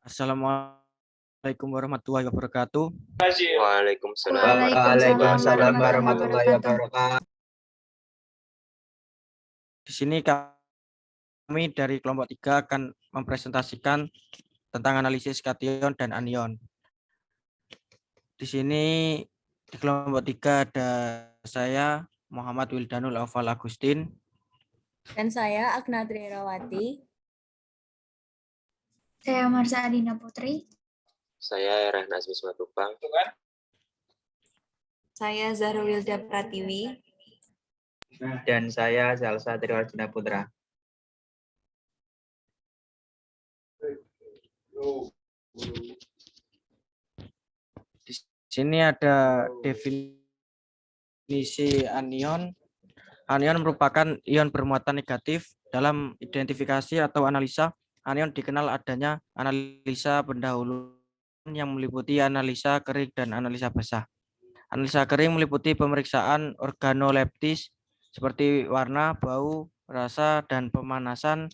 Assalamualaikum warahmatullahi wabarakatuh. Waalaikumsalam Waalaikumsalam warahmatullahi warahmatullahi wabarakatuh. Di sini kami dari kelompok 3 akan mempresentasikan tentang analisis kation dan anion. Di sini di kelompok 3 ada saya Muhammad Wildanul Aufal Agustin dan saya Agna Trirawati. Saya Marsha Adina Putri. Saya Rehna Azmi Simatupang. Saya Zahra Wilda Pratiwi. Dan saya Salsa Triwarjina Putra. Di sini ada definisi anion. Anion merupakan ion bermuatan negatif. Dalam identifikasi atau analisa anion dikenal adanya analisa pendahuluan yang meliputi analisa kering dan analisa basah. Analisa kering meliputi pemeriksaan organoleptis seperti warna, bau, rasa, dan pemanasan.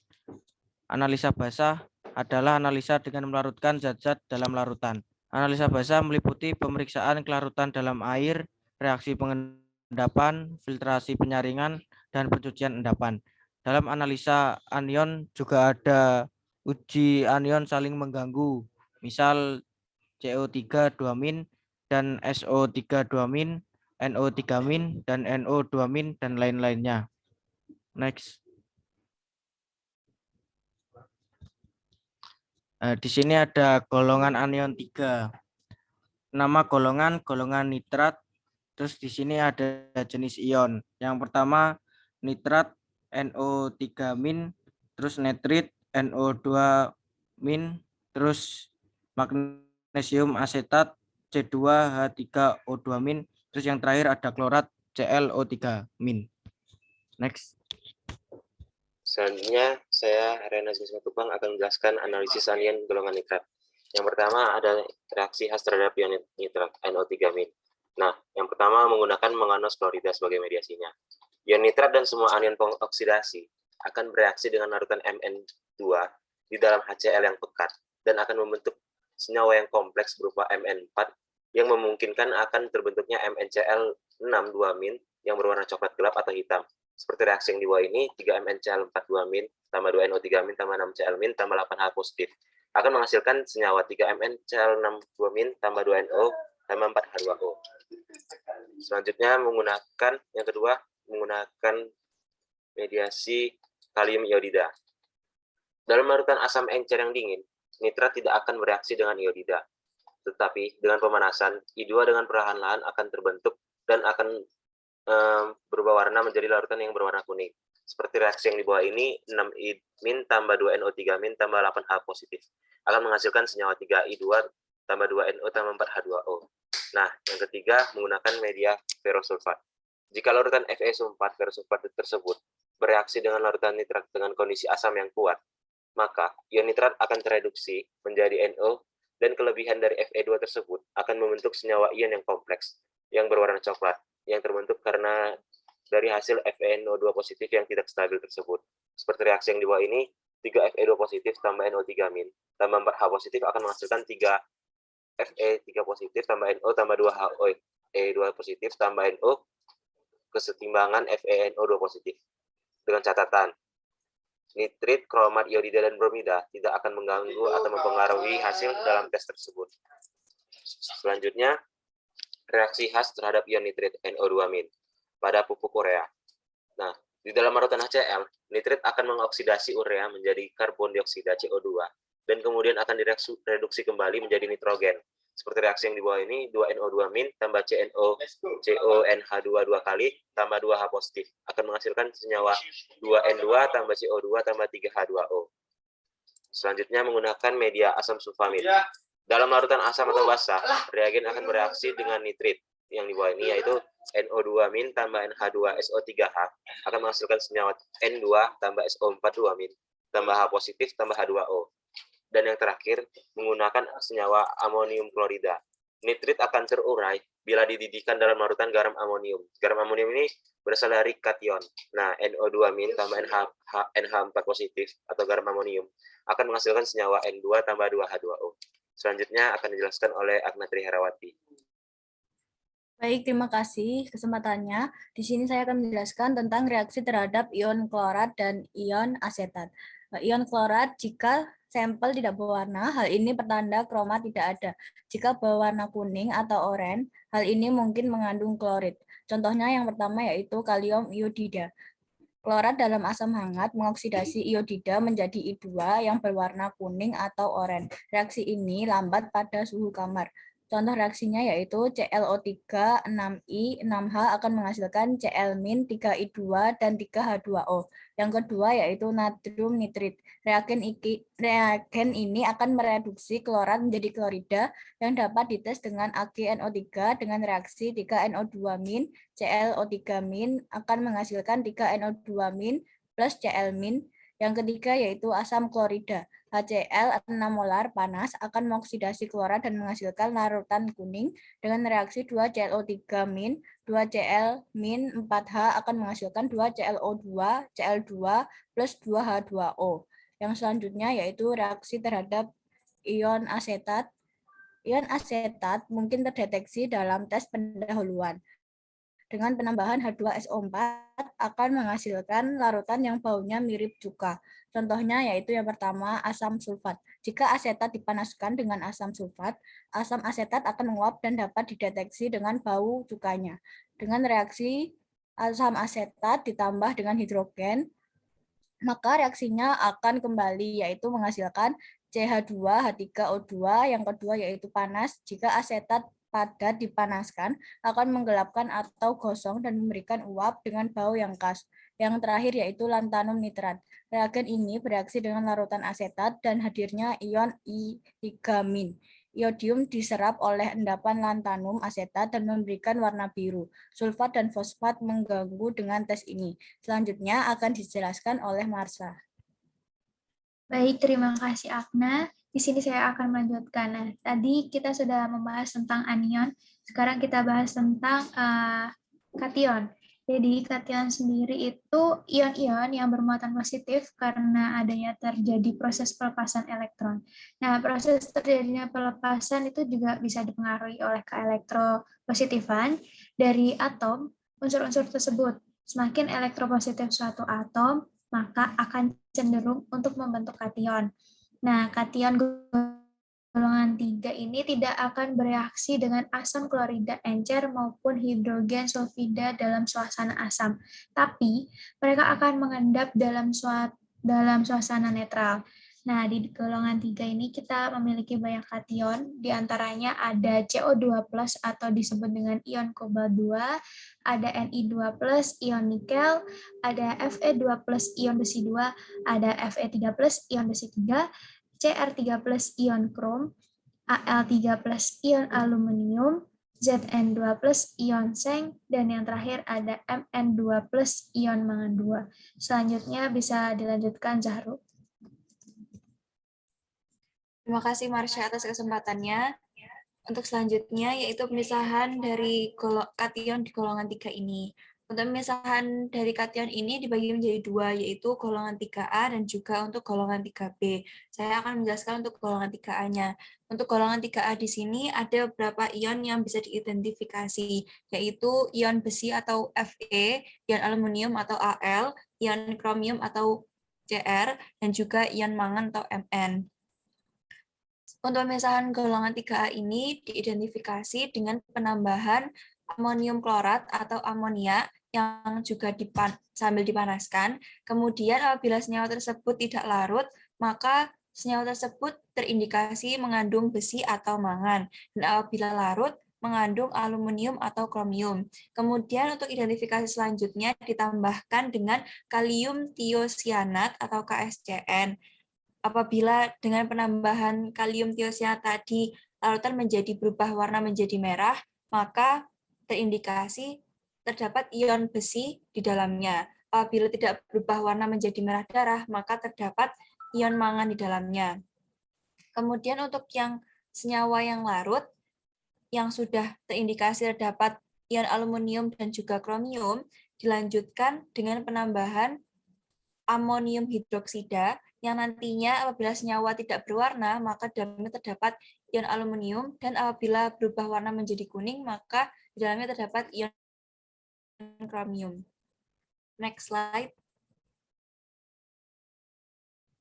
Analisa basah adalah analisa dengan melarutkan zat-zat dalam larutan. Analisa basah meliputi pemeriksaan kelarutan dalam air, reaksi pengendapan, filtrasi penyaringan, dan pencucian endapan. Dalam analisa anion juga ada uji anion saling mengganggu, misal CO3 2- dan SO3 2-, NO3- dan NO2- dan lain-lainnya. Next. Di sini ada golongan anion 3. Nama golongan nitrat. Terus di sini ada jenis ion. Yang pertama nitrat NO3-, terus netrit NO2-, terus magnesium asetat C2H3O2-, terus yang terakhir ada klorat ClO3-. Next. Selanjutnya, saya Rehna Azmi Simatupang akan menjelaskan analisis anion golongan nitrat. Yang pertama ada reaksi khas terhadap ion nitrat NO3-. Nah, yang pertama menggunakan manganus klorida sebagai mediasinya. Ion nitrat dan semua anion pengoksidasi akan bereaksi dengan larutan Mn2 di dalam HCl yang pekat dan akan membentuk senyawa yang kompleks berupa Mn4 yang memungkinkan akan terbentuknya MnCl6 2- yang berwarna coklat gelap atau hitam. Seperti reaksi yang di bawah ini, 3MnCl4 2- tambah 2NO3- tambah 6Cl- tambah 8H positif akan menghasilkan senyawa 3MnCl6 2- tambah 2NO tambah 4H2O. Selanjutnya yang kedua menggunakan mediasi kalium iodida. Dalam larutan asam encer yang dingin, nitrat tidak akan bereaksi dengan iodida. Tetapi dengan pemanasan, I2 dengan perlahan-lahan akan terbentuk dan akan berubah warna menjadi larutan yang berwarna kuning. Seperti reaksi yang di bawah ini, 6I- tambah 2NO3- tambah 8H positif akan menghasilkan senyawa 3I2 tambah 2NO tambah 4H2O. Nah, yang ketiga menggunakan media ferrosulfat. Jika larutan Fe4 ferrosulfat tersebut bereaksi dengan larutan nitrat dengan kondisi asam yang kuat, maka ion nitrat akan tereduksi menjadi NO dan kelebihan dari Fe2 tersebut akan membentuk senyawa ion yang kompleks yang berwarna coklat yang terbentuk karena dari hasil FeNO2 positif yang tidak stabil tersebut. Seperti reaksi yang di bawah ini, 3Fe2 positif tambah NO3- tambah 4H positif akan menghasilkan 3Fe3 positif tambah NO tambah 2HE2 positif tambah NO kesetimbangan FeNO2 positif. Dengan catatan, nitrit, kromat, iodida, dan bromida tidak akan mengganggu atau mempengaruhi hasil dalam tes tersebut. Selanjutnya, reaksi khas terhadap ion nitrit NO2- pada pupuk urea. Nah, di dalam larutan HCl, nitrit akan mengoksidasi urea menjadi karbon dioksida CO2 dan kemudian akan direduksi kembali menjadi nitrogen. Seperti reaksi yang di bawah ini, 2NO2- tambah CONH2 2 kali tambah 2H positif akan menghasilkan senyawa 2N2 tambah CO2 tambah 3H2O. Selanjutnya menggunakan media asam sulfamid. Dalam larutan asam atau basah, reagen akan bereaksi dengan nitrit yang di bawah ini, yaitu NO2- tambah NH2SO3H akan menghasilkan senyawa N2 tambah SO4 2- tambah H positif tambah H2O. Dan yang terakhir, menggunakan senyawa amonium klorida. Nitrit akan terurai bila dididihkan dalam larutan garam amonium. Garam amonium ini berasal dari kation. Nah, NO2- tambah NH4 positif atau garam amonium akan menghasilkan senyawa N2 tambah 2H2O. Selanjutnya akan dijelaskan oleh Agnatri Herawati. Baik, terima kasih kesempatannya. Di sini saya akan menjelaskan tentang reaksi terhadap ion klorat dan ion asetat. Ion klorat jika sampel tidak berwarna, hal ini pertanda kroma tidak ada. Jika berwarna kuning atau oranye, hal ini mungkin mengandung klorid. Contohnya yang pertama yaitu kalium iodida. Klorat dalam asam hangat mengoksidasi iodida menjadi I2 yang berwarna kuning atau oranye. Reaksi ini lambat pada suhu kamar. Contoh reaksinya yaitu ClO3 6I 6H akan menghasilkan Cl- 3I2 dan 3H2O. Yang kedua yaitu natrium nitrit. Reagen ini akan mereduksi klorat menjadi klorida yang dapat dites dengan AgNO3 dengan reaksi 3NO2- ClO3- akan menghasilkan 3NO2- plus Cl-. Yang ketiga yaitu asam klorida. HCl 6 molar panas akan mengoksidasi klorat dan menghasilkan larutan kuning dengan reaksi 2ClO3-, 2Cl- 4H akan menghasilkan 2ClO2, Cl2 plus 2H2O. Yang selanjutnya yaitu reaksi terhadap ion asetat. Ion asetat mungkin terdeteksi dalam tes pendahuluan. Dengan penambahan H2SO4 akan menghasilkan larutan yang baunya mirip cuka. Contohnya yaitu yang pertama asam sulfat. Jika asetat dipanaskan dengan asam sulfat, asam asetat akan menguap dan dapat dideteksi dengan bau cukanya. Dengan reaksi asam asetat ditambah dengan hidrogen, maka reaksinya akan kembali yaitu menghasilkan CH2H3O2. Yang kedua yaitu panas. Jika asetat padat dipanaskan akan menggelapkan atau gosong dan memberikan uap dengan bau yang khas. Yang terakhir yaitu lantanum nitrat. Reagen ini bereaksi dengan larutan asetat dan hadirnya ion I3-. Iodium diserap oleh endapan lantanum asetat dan memberikan warna biru. Sulfat dan fosfat mengganggu dengan tes ini. Selanjutnya akan dijelaskan oleh Marsha. Baik, terima kasih Agna. Di sini saya akan melanjutkan. Nah, tadi kita sudah membahas tentang anion, sekarang kita bahas tentang kation. Jadi kation sendiri itu ion-ion yang bermuatan positif karena adanya terjadi proses pelepasan elektron. Nah, proses terjadinya pelepasan itu juga bisa dipengaruhi oleh keelektropositifan dari atom unsur-unsur tersebut. Semakin elektropositif suatu atom, maka akan cenderung untuk membentuk kation. Nah, kation golongan 3 ini tidak akan bereaksi dengan asam klorida encer maupun hidrogen sulfida dalam suasana asam, tapi mereka akan mengendap dalam suasana netral. Nah, di golongan 3 ini kita memiliki banyak kation, diantaranya ada CO2+ atau disebut dengan ion kobalt 2, ada Ni2+, ion nikel, ada Fe2+ ion besi 2, ada Fe3+, ion besi 3, Cr3+ ion krom, Al3+ ion aluminium, Zn2+ ion seng, dan yang terakhir ada Mn2+ ion mangan 2. Selanjutnya bisa dilanjutkan Zahru. Terima kasih Marsha atas kesempatannya. Untuk selanjutnya yaitu pemisahan dari kation di golongan 3 ini. Untuk pemisahan dari kation ini dibagi menjadi dua, yaitu golongan 3A dan juga untuk golongan 3B. Saya akan menjelaskan untuk golongan 3A-nya. Untuk golongan 3A di sini ada beberapa ion yang bisa diidentifikasi, yaitu ion besi atau Fe, ion aluminium atau Al, ion kromium atau Cr, dan juga ion mangan atau Mn. Untuk pemisahan golongan 3A ini diidentifikasi dengan penambahan amonium klorat atau amonia yang juga sambil dipanaskan. Kemudian apabila senyawa tersebut tidak larut, maka senyawa tersebut terindikasi mengandung besi atau mangan. Dan apabila larut, mengandung aluminium atau kromium. Kemudian untuk identifikasi selanjutnya ditambahkan dengan kalium tiosianat atau KSCN. Apabila dengan penambahan kalium tiosianat tadi larutan berubah warna menjadi merah, maka terindikasi terdapat ion besi di dalamnya. Apabila tidak berubah warna menjadi merah darah, maka terdapat ion mangan di dalamnya. Kemudian untuk yang senyawa yang larut, yang sudah terindikasi terdapat ion aluminium dan juga kromium, dilanjutkan dengan penambahan amonium hidroksida yang nantinya apabila senyawa tidak berwarna, maka di dalamnya terdapat ion aluminium, dan apabila berubah warna menjadi kuning, maka di dalamnya terdapat ion kromium. Next slide.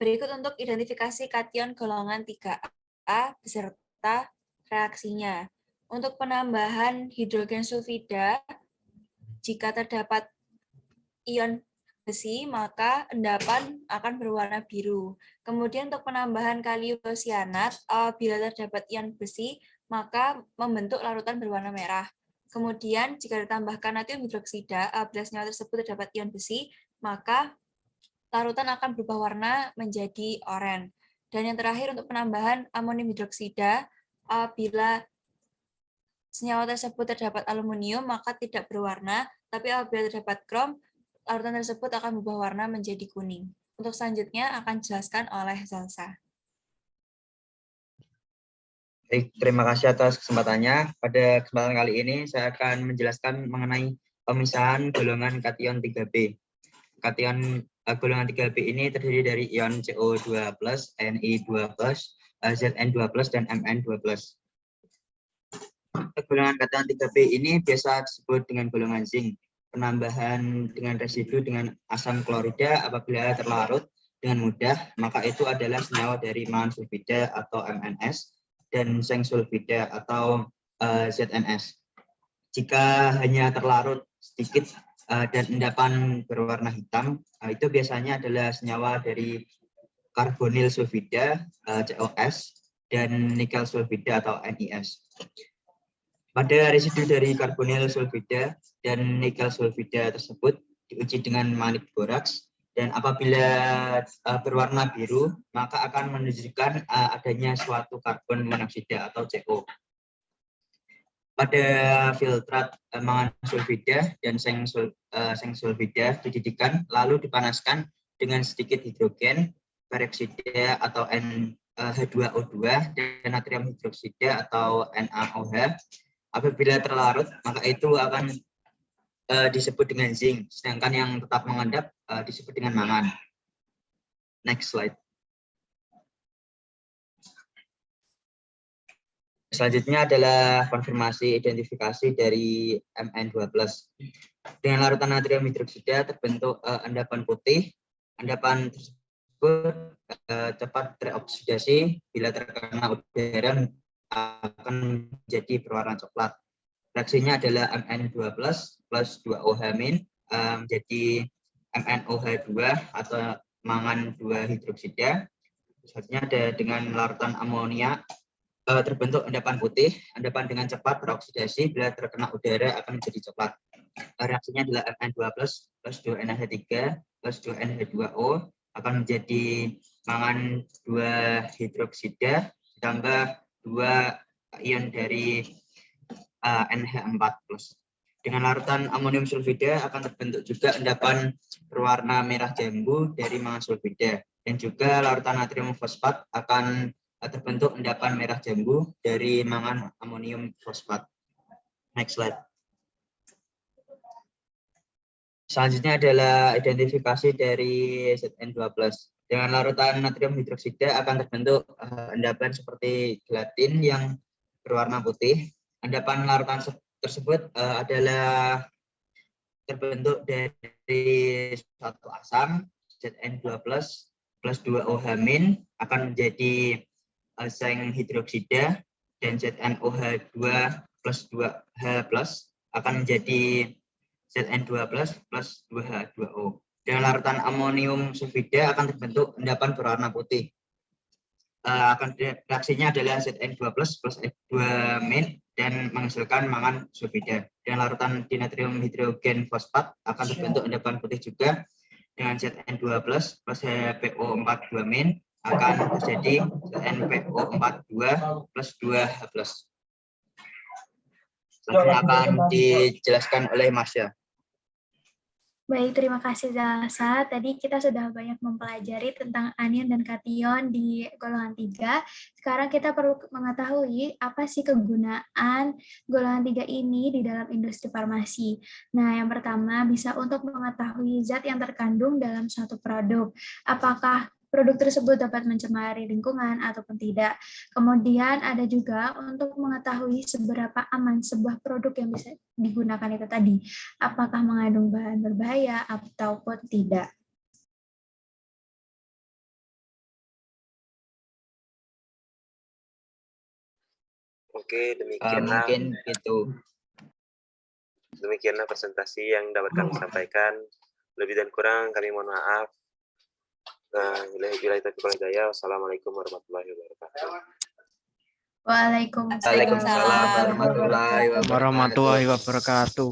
Berikut untuk identifikasi kation golongan 3A beserta reaksinya. Untuk penambahan hidrogen sulfida, jika terdapat ion besi, maka endapan akan berwarna biru. Kemudian untuk penambahan kalium cyanat, apabila terdapat ion besi, maka membentuk larutan berwarna merah. Kemudian jika ditambahkan natrium hidroksida, apabila senyawa tersebut terdapat ion besi, maka larutan akan berubah warna menjadi oranye. Dan yang terakhir untuk penambahan amonium hidroksida, apabila senyawa tersebut terdapat aluminium, maka tidak berwarna, tapi apabila terdapat krom, larutan tersebut akan berubah warna menjadi kuning. Untuk selanjutnya akan dijelaskan oleh Zalsa. Baik, terima kasih atas kesempatannya. Pada kesempatan kali ini saya akan menjelaskan mengenai pemisahan golongan kation 3B. Kation golongan 3B ini terdiri dari ion CO2+, Ni2+, Zn2+, dan Mn2+. Golongan kation 3B ini biasa disebut dengan golongan zinc. Penambahan dengan residu dengan asam klorida apabila terlarut dengan mudah, maka itu adalah senyawa dari mangan sulfida atau MnS dan zinc sulfida atau ZNS. Jika hanya terlarut sedikit dan endapan berwarna hitam, itu biasanya adalah senyawa dari karbonil sulfida COS dan nikel sulfida atau NiS. Pada residu dari karbonil sulfida dan nikel sulfida tersebut diuji dengan manit boraks, dan apabila berwarna biru, maka akan menunjukkan adanya suatu karbon monoksida atau CO. Pada filtrat mangan sulfida dan zinc sulfida dididihkan lalu dipanaskan dengan sedikit hidrogen peroksida atau H2O2 dan natrium hidroksida atau NaOH. Apabila terlarut, maka itu akan disebut dengan zinc, sedangkan yang tetap mengendap disebut dengan mangan. Next slide. Selanjutnya adalah konfirmasi identifikasi dari Mn2+. Dengan larutan natrium hidroksida terbentuk endapan putih. Endapan tersebut cepat teroksidasi bila terkena udara akan menjadi berwarna coklat. Reaksinya adalah Mn2+ plus 2OH- menjadi MnOH2 atau mangan 2 hidroksida. Selanjutnya ada dengan larutan amonia terbentuk endapan putih. Endapan dengan cepat teroksidasi bila terkena udara akan menjadi coklat. Reaksinya adalah Mn2+ plus 2NH3 plus 2NH2O akan menjadi mangan 2 hidroksida ditambah 2 ion dari NH4+. Dengan larutan amonium sulfida akan terbentuk juga endapan berwarna merah jambu dari mangan sulfida, dan juga larutan natrium fosfat akan terbentuk endapan merah jambu dari mangan amonium fosfat. Next slide. Selanjutnya adalah identifikasi dari Zn2+. Dengan larutan natrium hidroksida akan terbentuk endapan seperti gelatin yang berwarna putih. Endapan larutan tersebut adalah terbentuk dari satu asam Zn2+ plus 2OH- akan menjadi zinc hidroksida, dan ZnOH2 plus 2H+ akan menjadi Zn2+ plus 2H2O. Dengan larutan amonium sulfida akan terbentuk endapan berwarna putih. Reaksinya adalah Zn2+ plus H2- dan menghasilkan mangan sulfida. Dan larutan dinatrium hidrogen fosfat akan terbentuk endapan putih juga dengan Zn2+ plus HPO42- akan terjadi NPO42 plus 2H+. Selanjutnya akan dijelaskan oleh Masya. Baik, terima kasih Zalsa. Tadi kita sudah banyak mempelajari tentang anion dan kation di golongan 3. Sekarang kita perlu mengetahui apa sih kegunaan golongan 3 ini di dalam industri farmasi. Nah, yang pertama bisa untuk mengetahui zat yang terkandung dalam suatu produk. Apakah produk tersebut dapat mencemari lingkungan ataupun tidak. Kemudian ada juga untuk mengetahui seberapa aman sebuah produk yang bisa digunakan itu tadi. Apakah mengandung bahan berbahaya ataupun tidak. Oke, demikianlah Mungkin itu. presentasi yang dapat kami sampaikan. Lebih dan kurang kami mohon maaf. Wassalamualaikum warahmatullahi wabarakatuh. Waalaikumsalam Waalaikumsalam warahmatullahi wabarakatuh. Warahmatullahi wabarakatuh.